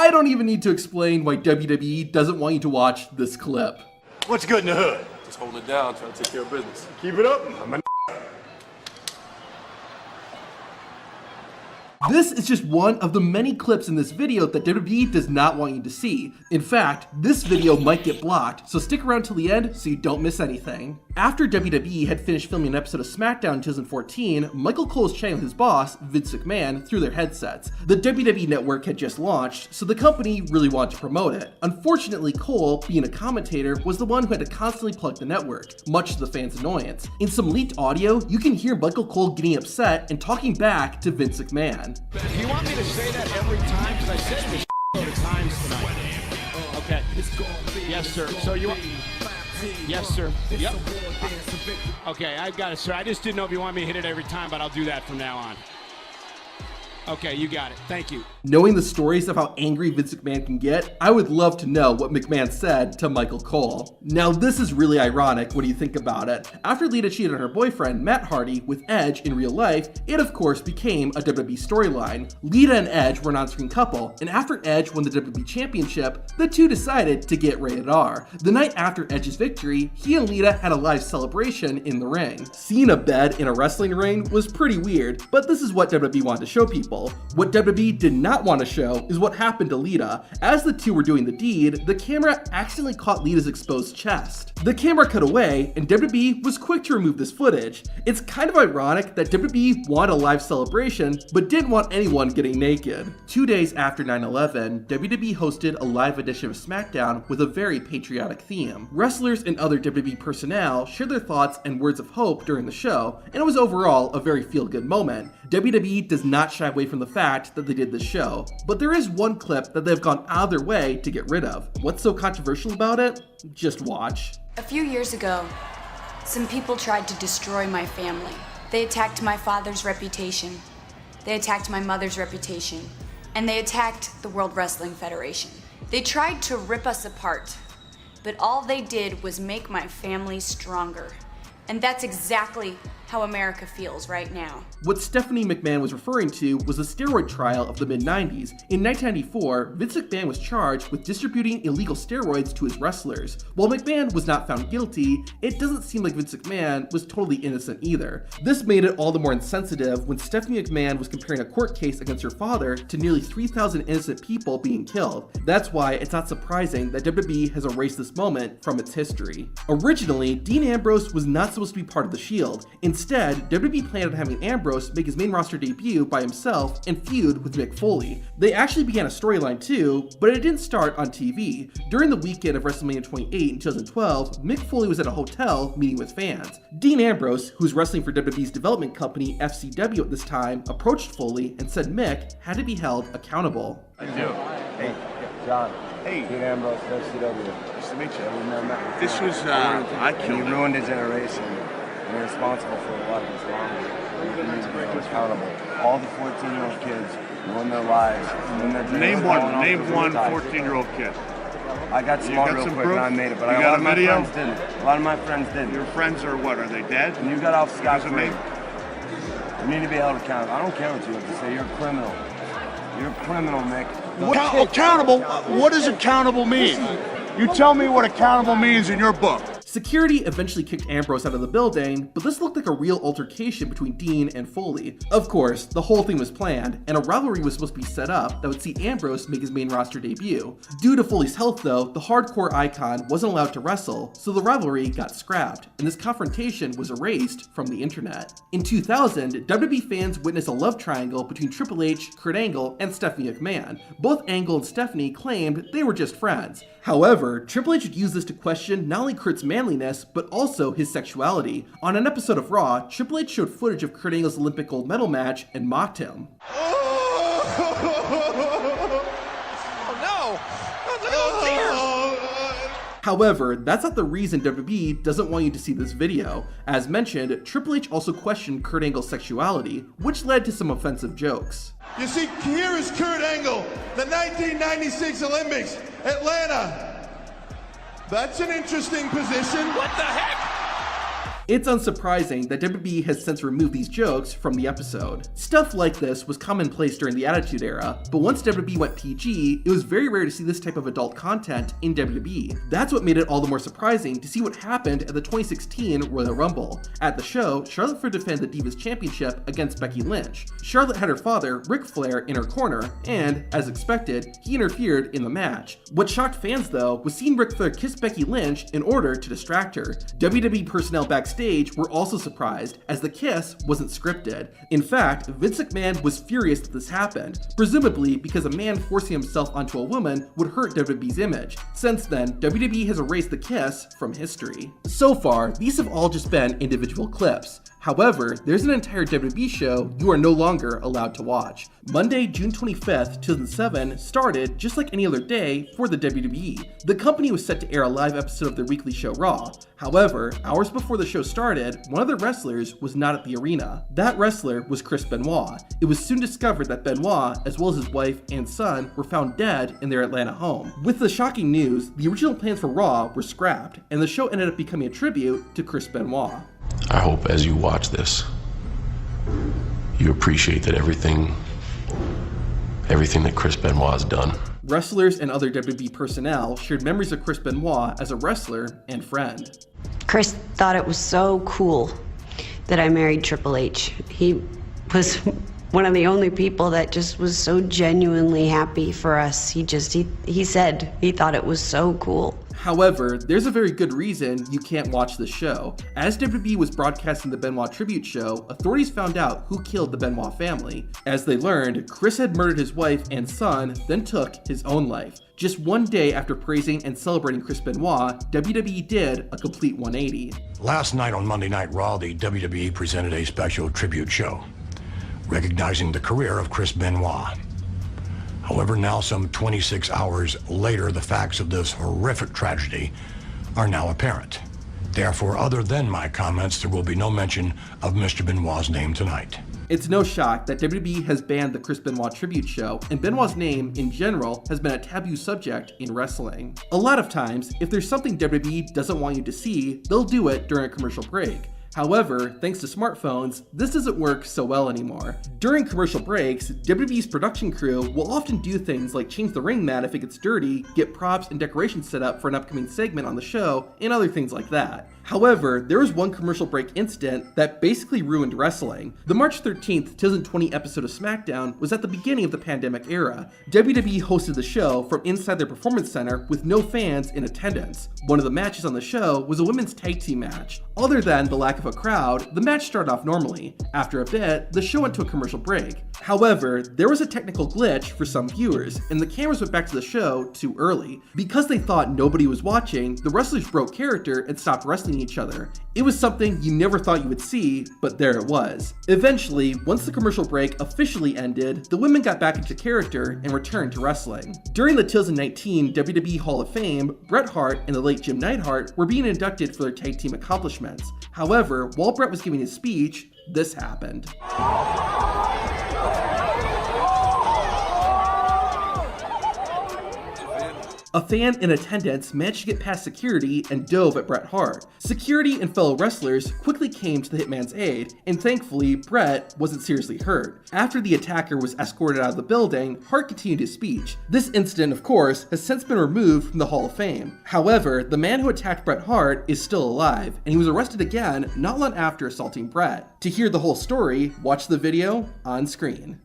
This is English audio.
I don't even need to explain why WWE doesn't want you to watch this clip. What's good in the hood? Just hold it down, trying to take care of business. Keep it up. I'm a This is just one of the many clips in this video that WWE does not want you to see. In fact, this video might get blocked, so stick around till the end so you don't miss anything. After WWE had finished filming an episode of Smackdown in 2014, Michael Cole was chatting with his boss, Vince McMahon, through their headsets. The WWE network had just launched, so the company really wanted to promote it. Unfortunately, Cole, being a commentator, was the one who had to constantly plug the network, much to the fans' annoyance. In some leaked audio, you can hear Michael Cole getting upset and talking back to Vince McMahon. Do you want me to say that every time? Because I said this load of times tonight. Okay. Yes, sir. So you want... Yes, sir. Yep. Okay, I got it, sir. I just didn't know if you want me to hit it every time, but I'll do that from now on. Okay, you got it. Thank you. Knowing the stories of how angry Vince McMahon can get, I would love to know what McMahon said to Michael Cole. Now, this is really ironic when you think about it. After Lita cheated on her boyfriend, Matt Hardy, with Edge in real life, it of course became a WWE storyline. Lita and Edge were an on-screen couple, and after Edge won the WWE Championship, the two decided to get rated R. The night after Edge's victory, he and Lita had a live celebration in the ring. Seeing a bed in a wrestling ring was pretty weird, but this is what WWE wanted to show people. What WWE did not want to show is what happened to Lita. As the two were doing the deed, the camera accidentally caught Lita's exposed chest. The camera cut away, and WWE was quick to remove this footage. It's kind of ironic that WWE wanted a live celebration, but didn't want anyone getting naked. 2 days after 9/11, WWE hosted a live edition of Smackdown with a very patriotic theme. Wrestlers and other WWE personnel shared their thoughts and words of hope during the show, and it was overall a very feel-good moment. WWE does not shy away from the fact that they did this show, but there is one clip that they've gone out of their way to get rid of. What's so controversial about it? Just watch. A few years ago, some people tried to destroy my family. They attacked my father's reputation, they attacked my mother's reputation, and they attacked the World Wrestling Federation. They tried to rip us apart, but all they did was make my family stronger. And that's exactly how America feels right now. What Stephanie McMahon was referring to was the steroid trial of the mid-90s. In 1994, Vince McMahon was charged with distributing illegal steroids to his wrestlers. While McMahon was not found guilty, it doesn't seem like Vince McMahon was totally innocent either. This made it all the more insensitive when Stephanie McMahon was comparing a court case against her father to nearly 3,000 innocent people being killed. That's why it's not surprising that WWE has erased this moment from its history. Originally, Dean Ambrose was not supposed to be part of the Shield. Instead, WWE planned on having Ambrose make his main roster debut by himself and feud with Mick Foley. They actually began a storyline too, but it didn't start on TV. During the weekend of WrestleMania 28 in 2012, Mick Foley was at a hotel meeting with fans. Dean Ambrose, who was wrestling for WWE's development company FCW at this time, approached Foley and said Mick had to be held accountable. I do. Hey, John. Hey. Dean Ambrose, FCW. Nice to meet you. Remember, This was, I killed you it. ruined a generation. You're responsible for a lot of this wrong. You need to be held accountable. All the 14-year-old kids ruin their lives. Name one 14-year-old kid. I got smart real quick and I made it, but You a got lot a of my video? friends didn't. A lot of my friends didn't. Your friends are what? Are they dead? And you got off Because of scot-free. me? You need to be held accountable. I don't care what you have to say. You're a criminal. You're a criminal, Mick. Accountable? What does accountable mean? You tell me what accountable means in your book. Security eventually kicked Ambrose out of the building, but this looked like a real altercation between Dean and Foley. Of course, the whole thing was planned, and a rivalry was supposed to be set up that would see Ambrose make his main roster debut. Due to Foley's health though, the hardcore icon wasn't allowed to wrestle, so the rivalry got scrapped, and this confrontation was erased from the internet. In 2000, WWE fans witnessed a love triangle between Triple H, Kurt Angle, and Stephanie McMahon. Both Angle and Stephanie claimed they were just friends. However, Triple H would use this to question not only Kurt's manliness, but also his sexuality. On an episode of Raw, Triple H showed footage of Kurt Angle's Olympic gold medal match and mocked him. However, that's not the reason WWE doesn't want you to see this video. As mentioned, Triple H also questioned Kurt Angle's sexuality, which led to some offensive jokes. You see, here is Kurt Angle, the 1996 Olympics, Atlanta. That's an interesting position. What the heck? It's unsurprising that WWE has since removed these jokes from the episode. Stuff like this was commonplace during the Attitude Era, but once WWE went PG, it was very rare to see this type of adult content in WWE. That's what made it all the more surprising to see what happened at the 2016 Royal Rumble. At the show, Charlotte Flair defended the Divas Championship against Becky Lynch. Charlotte had her father, Ric Flair, in her corner, and, as expected, he interfered in the match. What shocked fans, though, was seeing Ric Flair kiss Becky Lynch in order to distract her. WWE personnel backstage were also surprised, as the kiss wasn't scripted. In fact, Vince McMahon was furious that this happened, presumably because a man forcing himself onto a woman would hurt WWE's image. Since then, WWE has erased the kiss from history. So far, these have all just been individual clips. However, there's an entire WWE show you are no longer allowed to watch. Monday, June 25th, 2007 started just like any other day for the WWE. The company was set to air a live episode of their weekly show Raw. However, hours before the show started, one of the wrestlers was not at the arena. That wrestler was Chris Benoit. It was soon discovered that Benoit, as well as his wife and son, were found dead in their Atlanta home. With the shocking news, the original plans for Raw were scrapped, and the show ended up becoming a tribute to Chris Benoit. I hope as you watch this, you appreciate that everything that Chris Benoit has done. Wrestlers and other WWE personnel shared memories of Chris Benoit as a wrestler and friend. Chris thought it was so cool that I married Triple H. He was one of the only people that just was so genuinely happy for us. He said he thought it was so cool. However, there's a very good reason you can't watch the show. As WWE was broadcasting the Benoit tribute show, authorities found out who killed the Benoit family. As they learned, Chris had murdered his wife and son, then took his own life. Just one day after praising and celebrating Chris Benoit, WWE did a complete 180. Last night on Monday Night Raw, the WWE presented a special tribute show, recognizing the career of Chris Benoit. However, now some 26 hours later, the facts of this horrific tragedy are now apparent. Therefore, other than my comments, there will be no mention of Mr. Benoit's name tonight. It's no shock that WWE has banned the Chris Benoit tribute show, and Benoit's name, in general, has been a taboo subject in wrestling. A lot of times, if there's something WWE doesn't want you to see, they'll do it during a commercial break. However, thanks to smartphones, this doesn't work so well anymore. During commercial breaks, WWE's production crew will often do things like change the ring mat if it gets dirty, get props and decorations set up for an upcoming segment on the show, and other things like that. However, there was one commercial break incident that basically ruined wrestling. The March 13th, 2020 episode of Smackdown was at the beginning of the pandemic era. WWE hosted the show from inside their performance center with no fans in attendance. One of the matches on the show was a women's tag team match. Other than the lack of a crowd, the match started off normally. After a bit, the show went to a commercial break. However, there was a technical glitch for some viewers, and the cameras went back to the show too early. Because they thought nobody was watching, the wrestlers broke character and stopped wrestling each other. It was something you never thought you would see, but there it was. Eventually, once the commercial break officially ended, the women got back into character and returned to wrestling. During the 2019 WWE Hall of Fame, Bret Hart and the late Jim Neidhart were being inducted for their tag team accomplishments. However, while Bret was giving his speech, this happened. A fan in attendance managed to get past security and dove at Bret Hart. Security and fellow wrestlers quickly came to the hitman's aid, and thankfully, Bret wasn't seriously hurt. After the attacker was escorted out of the building, Hart continued his speech. This incident, of course, has since been removed from the Hall of Fame. However, the man who attacked Bret Hart is still alive, and he was arrested again not long after assaulting Bret. To hear the whole story, watch the video on screen.